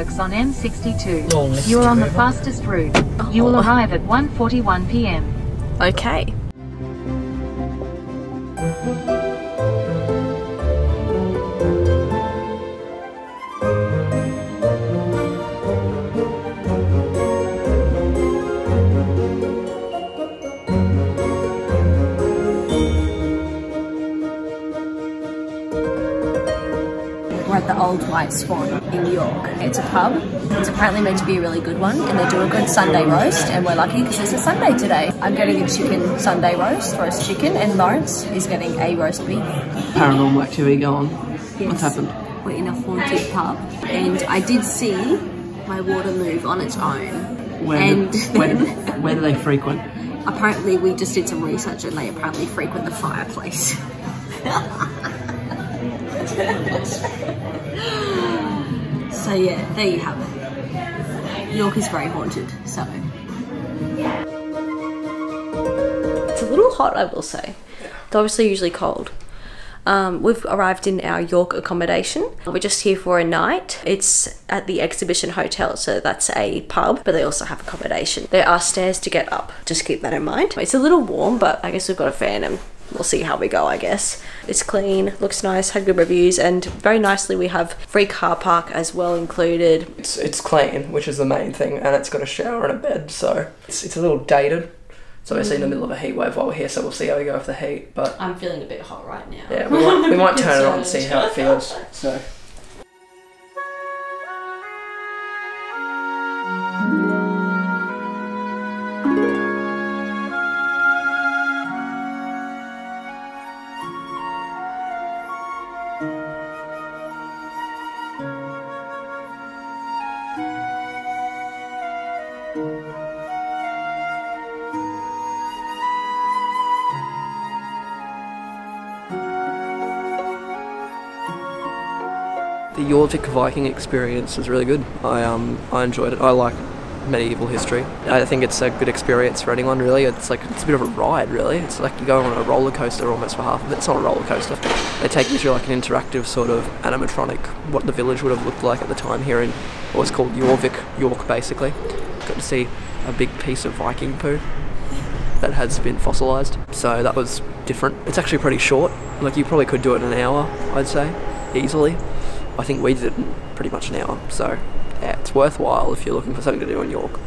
Oaks on M62. Long list You are on the river. fastest route. You will arrive at 1:41 p.m. Okay. We're at the Old White Swan in York. It's a pub. It's apparently meant to be a really good one, and they do a good Sunday roast, and we're lucky because it's a Sunday today. I'm getting a chicken Sunday roast, roast chicken, and Lawrence is getting a roast beef. Paranormal activity going. Yes. What's happened? We're in a haunted pub, and I did see my water move on its own. Where do they frequent? Apparently, we just did some research, and they apparently frequent the fireplace. So yeah, there you have it. York is very haunted, so. It's a little hot, I will say. It's obviously usually cold. We've arrived in our York accommodation. We're just here for a night. It's at the Exhibition Hotel, so that's a pub, but they also have accommodation. There are stairs to get up, just keep that in mind. It's a little warm, but I guess we've got a fan and we'll see how we go, I guess. It's clean, looks nice, had good reviews, and very nicely we have free car park as well included. It's clean, which is the main thing, and it's got a shower and a bed, so it's a little dated. It's obviously in the middle of a heat wave while we're here, so we'll see how we go with the heat. But I'm feeling a bit hot right now. yeah, we might turn it on and see how it feels. So. The Jorvik Viking experience was really good. I enjoyed it. I like medieval history. I think it's a good experience for anyone, really. It's a bit of a ride, really. It's like you go on a roller coaster almost for half of it. It's not a roller coaster. They take you through like an interactive sort of animatronic, what the village would have looked like at the time here in what was called Jorvik, York, basically. Got to see a big piece of Viking poo that has been fossilised. So that was different. It's actually pretty short. Like you probably could do it in an hour, I'd say, easily. I think we did it in pretty much an hour, so yeah, it's worthwhile if you're looking for something to do in York. Wait,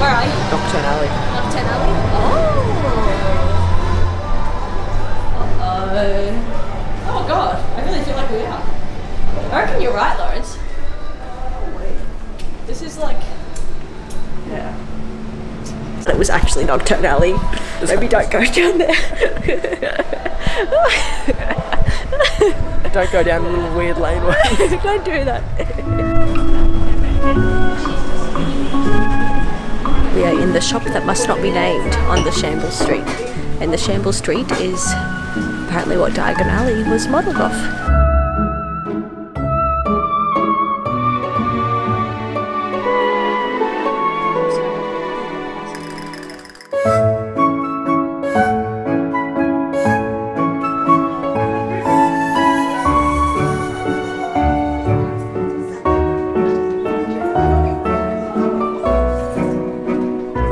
where are you? Diagon Alley. Diagon Alley? Oh! Oh god, I really feel like we are. I reckon you're right, Lawrence. This is like... Yeah. It was actually Diagon Alley. Maybe don't go down there. Don't go down a little weird laneway. Don't do that. We are in the shop that must not be named on the Shambles Street. And the Shambles Street is apparently what Diagon Alley was modelled off.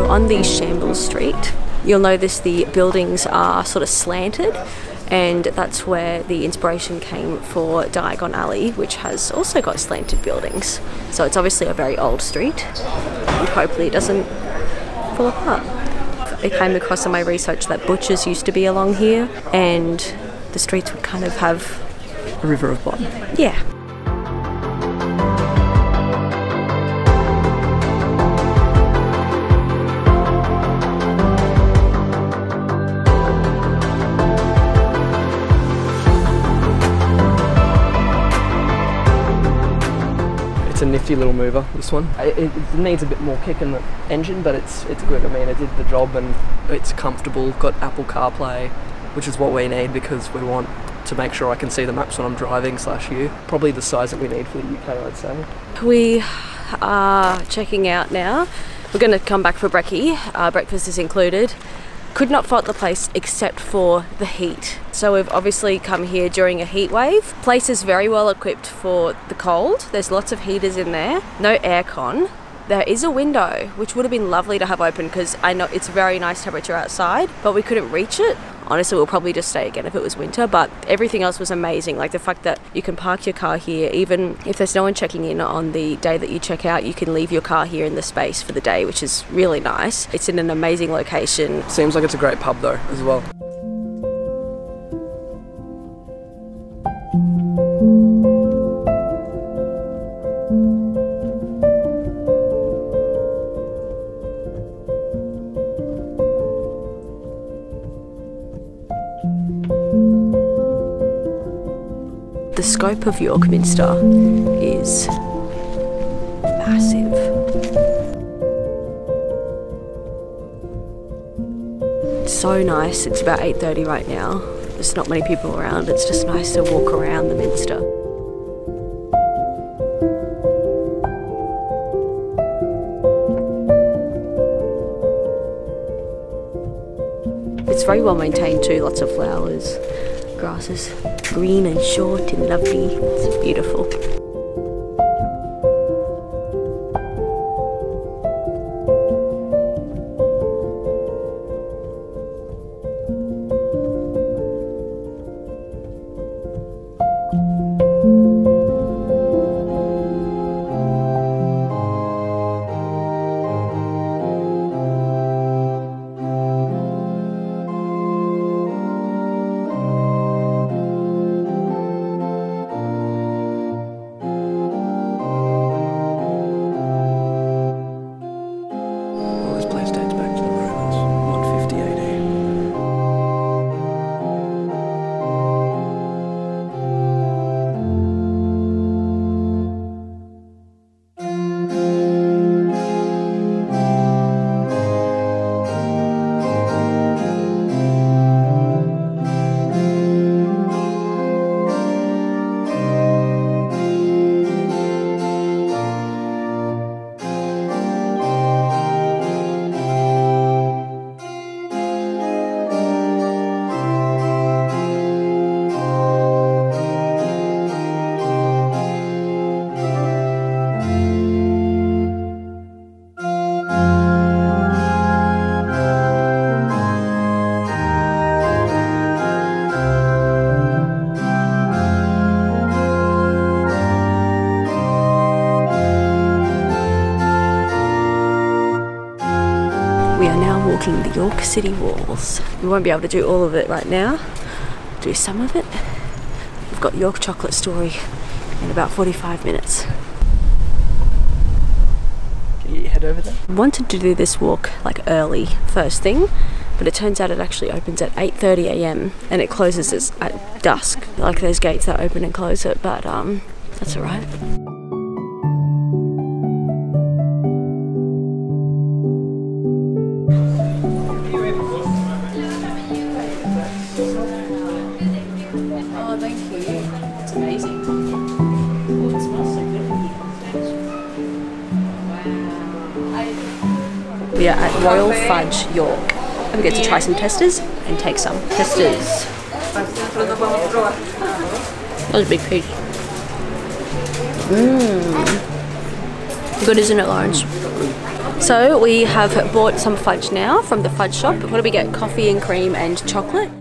On the Shambles Street, you'll notice the buildings are sort of slanted, and that's where the inspiration came for Diagon Alley, which has also got slanted buildings. So it's obviously a very old street, and hopefully it doesn't fall apart. I came across in my research that butchers used to be along here, and the streets would kind of have A river of blood. Yeah. It's a nifty little mover, this one. It needs a bit more kick in the engine, but it's good. I mean, it did the job and it's comfortable, got Apple CarPlay, which is what we need because we want to make sure I can see the maps when I'm driving / you. Probably the size that we need for the UK, I'd say. We are checking out now. We're going to come back for brekkie. Breakfast is included. Could not fault the place except for the heat. So we've obviously come here during a heat wave. Place is very well equipped for the cold. There's lots of heaters in there. No aircon. There is a window, which would have been lovely to have open because I know it's very nice temperature outside, but we couldn't reach it. Honestly, we'll probably just stay again if it was winter, but everything else was amazing. Like the fact that you can park your car here, even if there's no one checking in on the day that you check out, you can leave your car here in the space for the day, which is really nice. It's in an amazing location. Seems like it's a great pub though, as well. The scope of York Minster is massive. It's so nice. It's about 8:30 right now. There's not many people around. It's just nice to walk around the Minster. It's very well maintained too, lots of flowers, grasses, green and short and lovely. It's beautiful. We are now walking the York City walls. We won't be able to do all of it right now. Do some of it. We've got York Chocolate Story in about 45 minutes. Can you head over there? I wanted to do this walk like early, first thing, but it turns out it actually opens at 8:30 AM and it closes at dusk. Like there's gates that open and close it, but that's alright. We are at Royal Fudge, York. And we get to try some testers and take some. Testers. That was a big piece. Good, isn't it, Lawrence? So we have bought some fudge now from the fudge shop. What do we get? Coffee and cream and chocolate.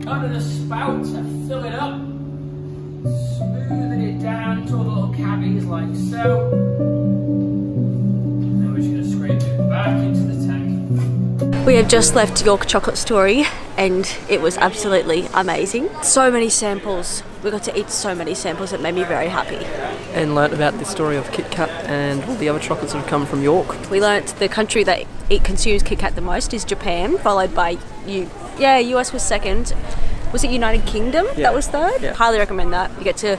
Under the spout to fill it up, smoothing it down to little cabbies like so. Then we're just going to scrape it back into the tank. We have just left York Chocolate Story and it was absolutely amazing. So many samples. We got to eat so many samples, it made me very happy. And learnt about the story of Kit Kat and all the other chocolates that have come from York. We learnt the country that consumes Kit Kat the most is Japan, followed by US was second. Was it United Kingdom that was third? Yeah. Highly recommend that. You get to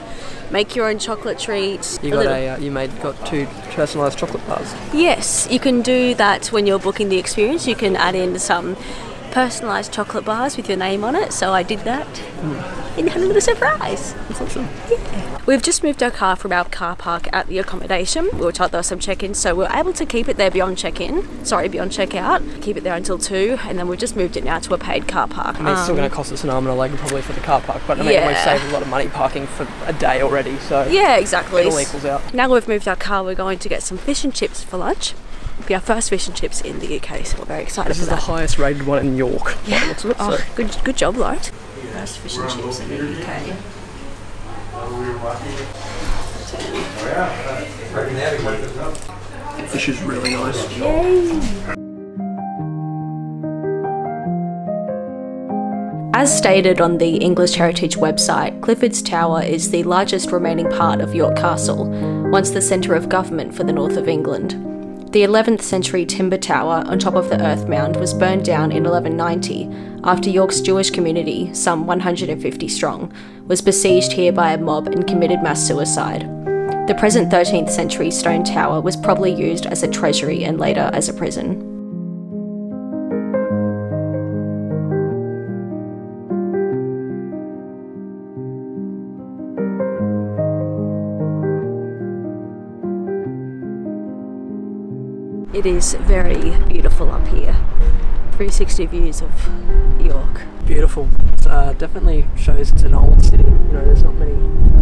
make your own chocolate treats. You got two personalised chocolate bars. Yes, you can do that when you're booking the experience. You can add in some personalised chocolate bars with your name on it, so I did that. And you had a little surprise. That's awesome. Yeah. We've just moved our car from our car park at the accommodation. We were told there was some check-ins, so we were able to keep it there beyond check-in. Sorry, beyond check-out. Keep it there until 2, and then we've just moved it now to a paid car park. I mean, it's still going to cost us an arm and a leg probably for the car park, but I mean, we've saved a lot of money parking for a day already, so yeah, exactly. It all equals out. Now we've moved our car, we're going to get some fish and chips for lunch. It'll be our first fish and chips in the UK, so we're very excited for that. This is the highest rated one in York. Yeah. It, so. Oh, good job, Lloyd. First fish and chips in the UK. Fish is really nice. Yay! As stated on the English Heritage website, Clifford's Tower is the largest remaining part of York Castle, once the centre of government for the north of England. The 11th century timber tower on top of the earth mound was burned down in 1190 after York's Jewish community, some 150 strong, was besieged here by a mob and committed mass suicide. The present 13th century stone tower was probably used as a treasury and later as a prison. It is very beautiful up here. 360 views of York. Beautiful. It definitely shows it's an old city. You know, there's not many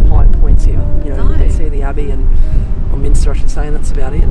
high points here. You know, you can see the Abbey or Minster, I should say, and that's about it.